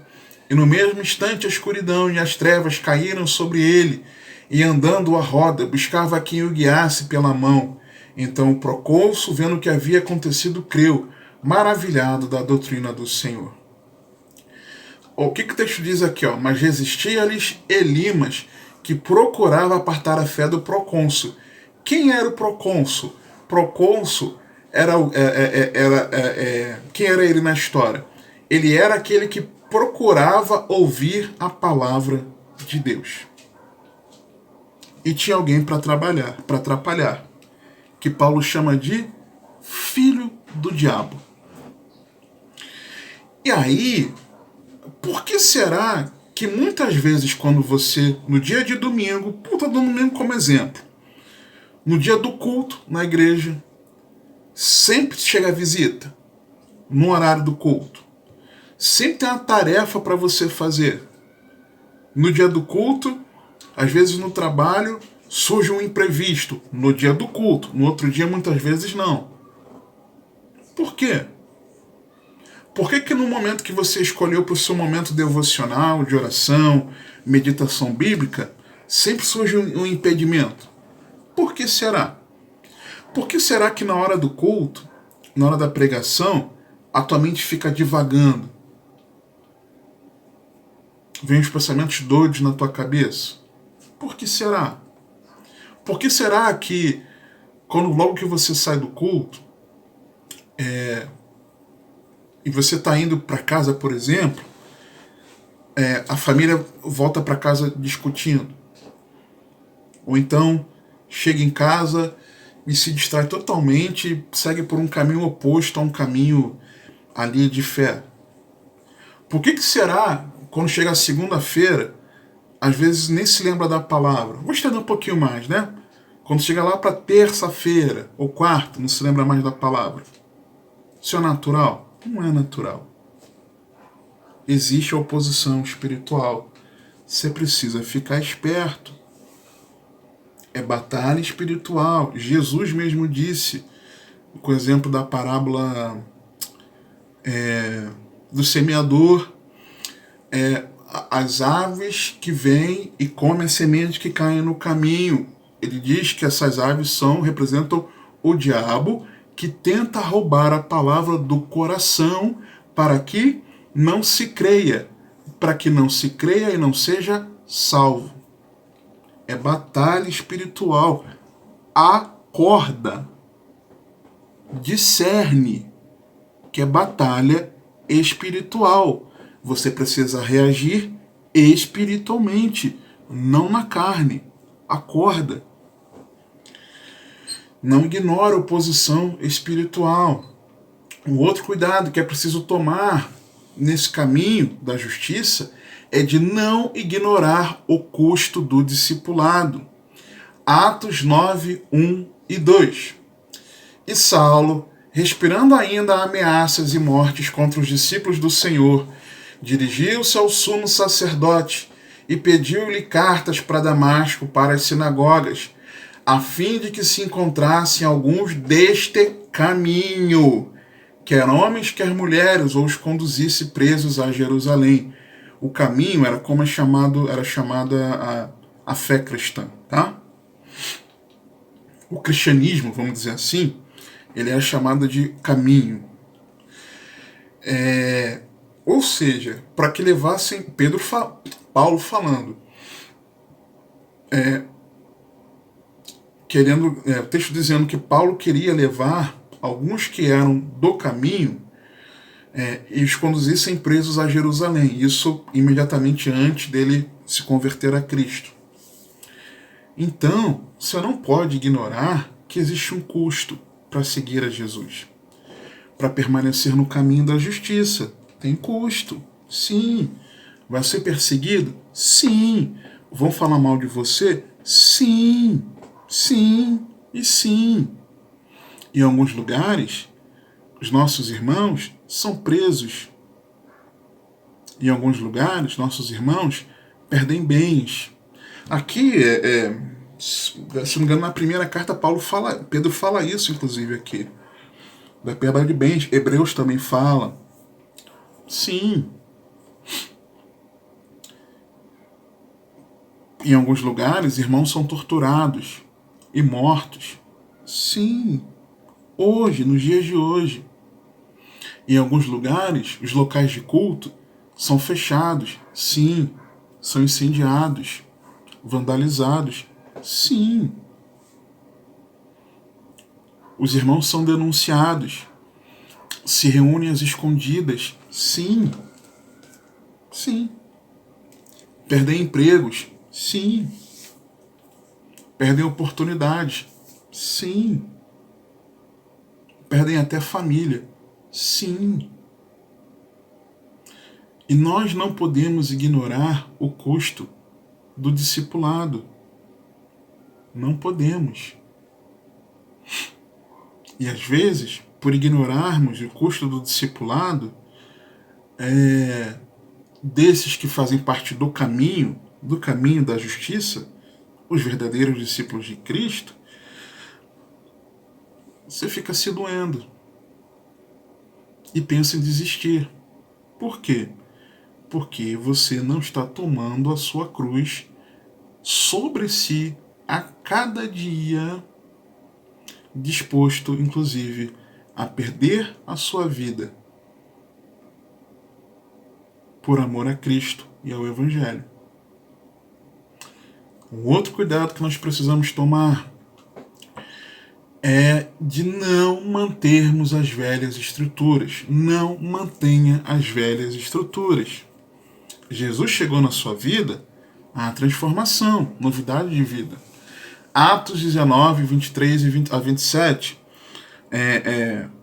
E no mesmo instante a escuridão e as trevas caíram sobre ele, e andando à roda, buscava quem o guiasse pela mão. Então o procônsul, vendo o que havia acontecido, creu, maravilhado da doutrina do Senhor. O que o texto diz aqui? Mas resistia-lhes Elimas, que procurava apartar a fé do procônsul. Quem era o procônsul? Procônsul quem era ele na história? Ele era aquele que procurava ouvir a palavra de Deus. E tinha alguém para atrapalhar, que Paulo chama de filho do diabo. E aí, por que será que muitas vezes quando você, no dia de domingo, estou dando domingo como exemplo, no dia do culto na igreja, sempre chega a visita, no horário do culto, sempre tem uma tarefa para você fazer. No dia do culto, às vezes no trabalho, surge um imprevisto, no dia do culto, no outro dia muitas vezes não. Por quê? Por que no momento que você escolheu para o seu momento devocional, de oração, meditação bíblica, sempre surge um impedimento? Por que será? Por que será que na hora do culto, na hora da pregação, a tua mente fica divagando? Vem os pensamentos doidos na tua cabeça? Por que será? Por que será que logo que você sai do culto, e você está indo para casa, por exemplo, a família volta para casa discutindo? Ou então chega em casa e se distrai totalmente, segue por um caminho oposto a um caminho ali de fé? Por que será, quando chega a segunda-feira, às vezes nem se lembra da palavra? Vou estender um pouquinho mais, né? Quando chega lá para terça-feira ou quarta, não se lembra mais da palavra. Isso é natural? Não é natural. Existe a oposição espiritual. Você precisa ficar esperto. É batalha espiritual. Jesus mesmo disse, com o exemplo da parábola do semeador, as aves que vêm e comem as sementes que caem no caminho. Ele diz que essas aves representam o diabo, que tenta roubar a palavra do coração para que não se creia, e não seja salvo. É batalha espiritual. Acorda, discerne que é batalha espiritual. Você precisa reagir espiritualmente, não na carne. Acorda. Não ignora a oposição espiritual. Um outro cuidado que é preciso tomar nesse caminho da justiça é de não ignorar o custo do discipulado. Atos 9, 1 e 2. E Saulo, respirando ainda ameaças e mortes contra os discípulos do Senhor, dirigiu-se ao sumo sacerdote e pediu-lhe cartas para Damasco, para as sinagogas, a fim de que se encontrassem alguns deste caminho, quer homens, quer mulheres, ou os conduzisse presos a Jerusalém. O caminho era como era chamada a fé cristã, tá? O cristianismo, vamos dizer assim, ele é chamado de caminho. Ou seja, para que levassem Paulo falando, o texto dizendo que Paulo queria levar alguns que eram do caminho e os conduzissem presos a Jerusalém. Isso imediatamente antes dele se converter a Cristo. Então, você não pode ignorar que existe um custo para seguir a Jesus. Para permanecer no caminho da justiça, tem custo. Sim. Vai ser perseguido? Sim. Vão falar mal de você? Sim. Sim e sim. Em alguns lugares, os nossos irmãos são presos. Em alguns lugares, nossos irmãos perdem bens. Aqui, se não me engano, na primeira carta, Pedro fala isso, inclusive, aqui. Da perda de bens. Hebreus também fala. Sim. Em alguns lugares, irmãos são torturados e mortos. Sim. Hoje, nos dias de hoje. Em alguns lugares, os locais de culto são fechados. Sim. São incendiados, vandalizados. Sim. Os irmãos são denunciados. Se reúnem às escondidas. Sim. Sim. Perdem empregos. Sim. Perdem oportunidades. Sim. Perdem até família. Sim. E nós não podemos ignorar o custo do discipulado. Não podemos. E às vezes, por ignorarmos o custo do discipulado, desses que fazem parte do caminho da justiça, os verdadeiros discípulos de Cristo, você fica se doendo e pensa em desistir. Por quê? Porque você não está tomando a sua cruz sobre si a cada dia, disposto, inclusive, a perder a sua vida por amor a Cristo e ao Evangelho. Um outro cuidado que nós precisamos tomar é de não mantermos as velhas estruturas. Não mantenha as velhas estruturas. Jesus chegou na sua vida a transformação, novidade de vida. Atos 19, 23 a 27,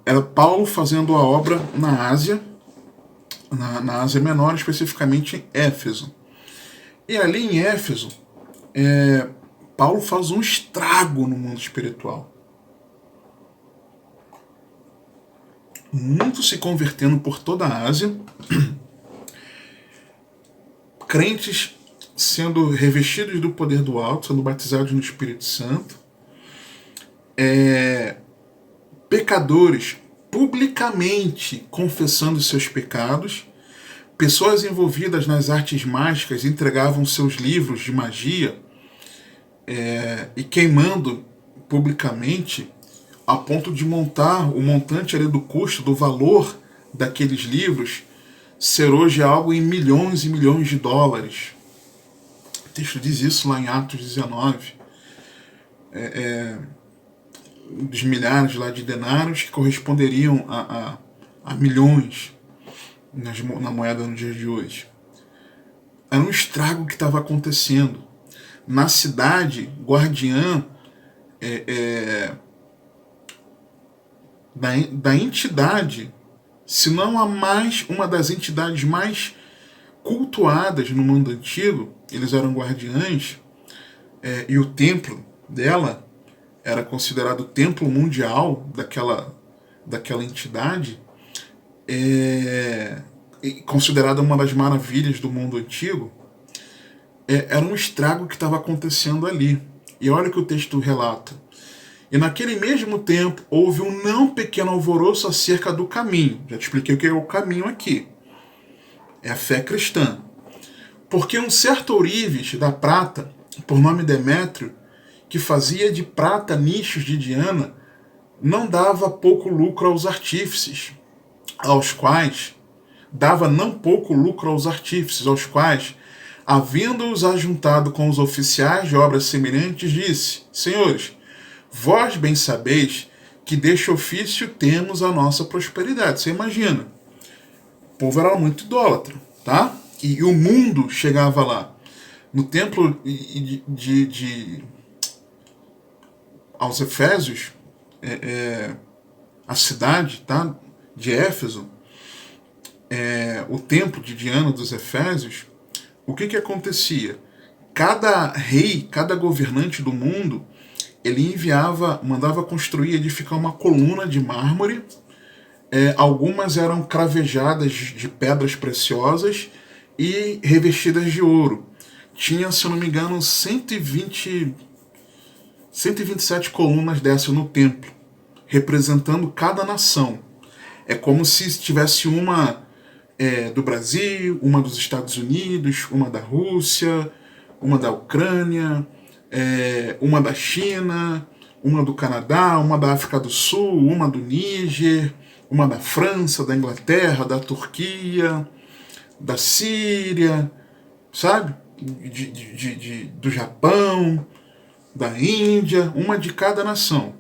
era Paulo fazendo a obra na Ásia, na Ásia Menor, especificamente em Éfeso. E ali em Éfeso, Paulo faz um estrago no mundo espiritual. Muitos se convertendo por toda a Ásia, crentes sendo revestidos do poder do alto, sendo batizados no Espírito Santo, pecadores publicamente confessando seus pecados, pessoas envolvidas nas artes mágicas entregavam seus livros de magia e queimando publicamente, a ponto de montar o montante ali do custo, do valor daqueles livros, ser hoje algo em milhões e milhões de dólares. O texto diz isso lá em Atos 19. Dos milhares lá de denários que corresponderiam a milhões na moeda no dia de hoje. Era um estrago que estava acontecendo. Na cidade guardiã da entidade, se não uma das entidades mais cultuadas no mundo antigo, eles eram guardiães, e o templo dela era considerado o templo mundial daquela entidade, considerada uma das maravilhas do mundo antigo. Era um estrago que estava acontecendo ali. E olha o que o texto relata. E naquele mesmo tempo houve um não pequeno alvoroço acerca do caminho. Já te expliquei o que é o caminho aqui. É a fé cristã. Porque um certo ourives da prata, por nome Demétrio, que fazia de prata nichos de Diana, não dava pouco lucro aos artífices, aos quais, havendo-os ajuntado com os oficiais de obras semelhantes, disse: Senhores, vós bem sabeis que deste ofício temos a nossa prosperidade. Você imagina, o povo era muito idólatra, tá? E o mundo chegava lá. No templo aos Efésios, a cidade, tá, de Éfeso, o templo de Diana dos Efésios, o que acontecia? Cada rei, cada governante do mundo, ele mandava construir, edificar uma coluna de mármore. Algumas eram cravejadas de pedras preciosas e revestidas de ouro. Tinha, se eu não me engano, 127 colunas dessas no templo, representando cada nação. É como se tivesse uma do Brasil, uma dos Estados Unidos, uma da Rússia, uma da Ucrânia, uma da China, uma do Canadá, uma da África do Sul, uma do Níger, uma da França, da Inglaterra, da Turquia, da Síria, sabe? Do Japão, da Índia, uma de cada nação.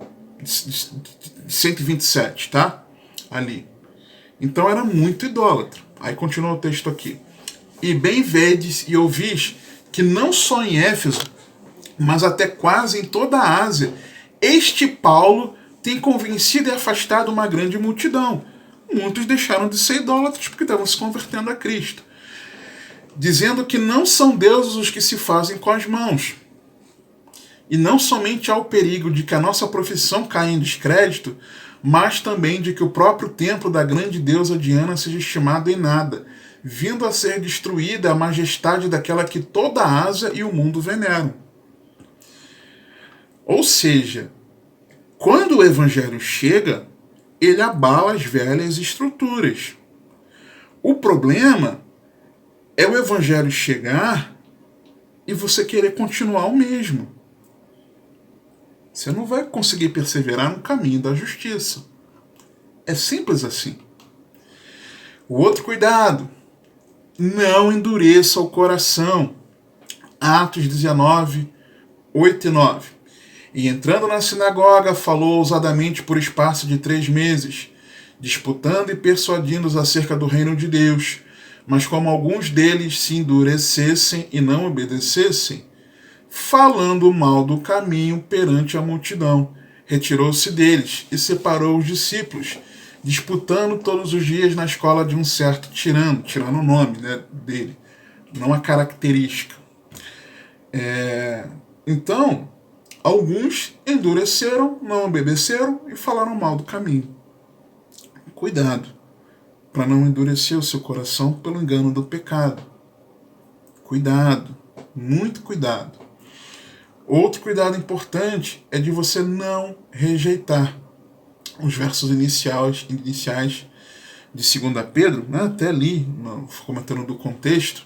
127, tá? Ali. Então era muito idólatra. Aí continua o texto aqui. E bem vedes e ouvis que não só em Éfeso, mas até quase em toda a Ásia, este Paulo tem convencido e afastado uma grande multidão. Muitos deixaram de ser idólatras porque estavam se convertendo a Cristo, dizendo que não são deuses os que se fazem com as mãos. E não somente há o perigo de que a nossa profissão caia em descrédito, mas também de que o próprio templo da grande deusa Diana seja estimado em nada, vindo a ser destruída a majestade daquela que toda a Ásia e o mundo veneram. Ou seja, quando o evangelho chega, ele abala as velhas estruturas. O problema é o evangelho chegar e você querer continuar o mesmo. Você não vai conseguir perseverar no caminho da justiça. É simples assim. O outro cuidado, não endureça o coração. Atos 19, 8 e 9. E entrando na sinagoga, falou ousadamente por espaço de 3 meses, disputando e persuadindo-os acerca do reino de Deus. Mas como alguns deles se endurecessem e não obedecessem, falando mal do caminho perante a multidão, retirou-se deles e separou os discípulos, disputando todos os dias na escola de um certo tirano o nome, né, dele, não a característica. Então, alguns endureceram, não obedeceram e falaram mal do caminho. Cuidado, para não endurecer o seu coração pelo engano do pecado. Cuidado, muito cuidado. Outro cuidado importante é de você não rejeitar os versos iniciais de 2 Pedro, né, até ali, comentando do contexto,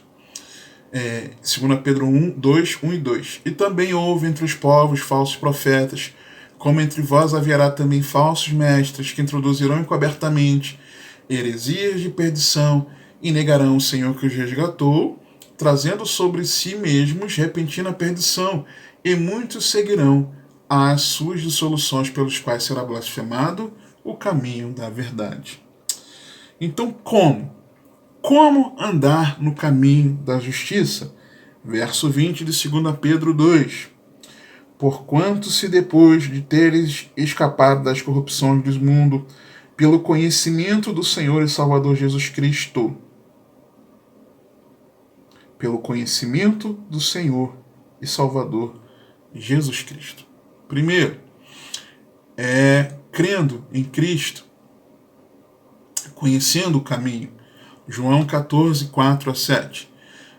2 Pedro 2, 1 e 2. E também houve entre os povos falsos profetas, como entre vós haverá também falsos mestres, que introduzirão encobertamente heresias de perdição e negarão o Senhor que os resgatou, trazendo sobre si mesmos repentina perdição, e muitos seguirão as suas dissoluções, pelos quais será blasfemado o caminho da verdade. Então, como andar no caminho da justiça? Verso 20 de 2 Pedro 2. Porquanto se depois de teres escapado das corrupções do mundo, pelo conhecimento do Senhor e Salvador Jesus Cristo, pelo conhecimento do Senhor e Salvador Jesus Cristo. Primeiro, crendo em Cristo, conhecendo o caminho. João 14, 4 a 7.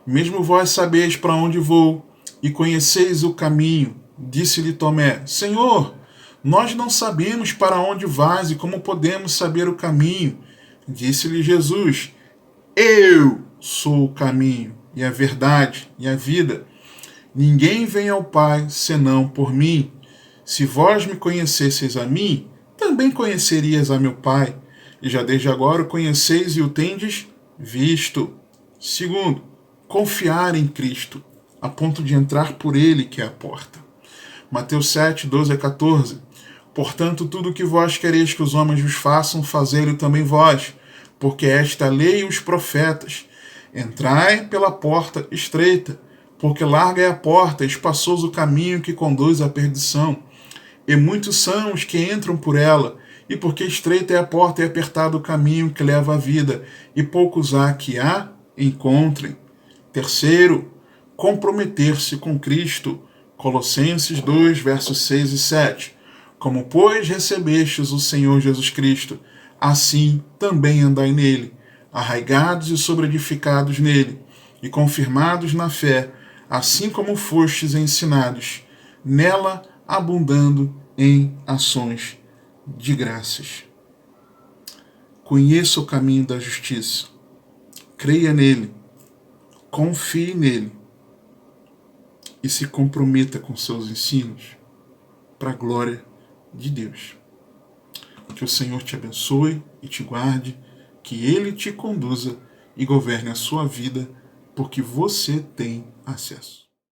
Mesmo vós sabeis para onde vou, e conheceis o caminho. Disse-lhe Tomé: Senhor, nós não sabemos para onde vais e como podemos saber o caminho. Disse-lhe Jesus: Eu sou o caminho, e a verdade, e a vida. Ninguém vem ao Pai, senão por mim. Se vós me conhecesseis a mim, também conhecerias a meu Pai. E já desde agora o conheceis e o tendes visto. Segundo, confiar em Cristo, a ponto de entrar por Ele, que é a porta. Mateus 7, 12 a 14. Portanto, tudo o que vós quereis que os homens vos façam, fazei-lo também vós, porque esta é a lei e os profetas. Entrai pela porta estreita, porque larga é a porta, espaçoso o caminho que conduz à perdição, e muitos são os que entram por ela, E porque estreita é a porta e apertado o caminho que leva à vida, e poucos há que a encontrem. Terceiro, comprometer-se com Cristo. Colossenses 2, versos 6 e 7. Como, pois, recebestes o Senhor Jesus Cristo, assim também andai nele, arraigados e sobreedificados nele, e confirmados na fé, assim como fostes ensinados, nela abundando em ações de graças. Conheça o caminho da justiça, creia nele, confie nele e se comprometa com seus ensinos para a glória de Deus. Que o Senhor te abençoe e te guarde, que Ele te conduza e governe a sua vida, porque você tem acesso.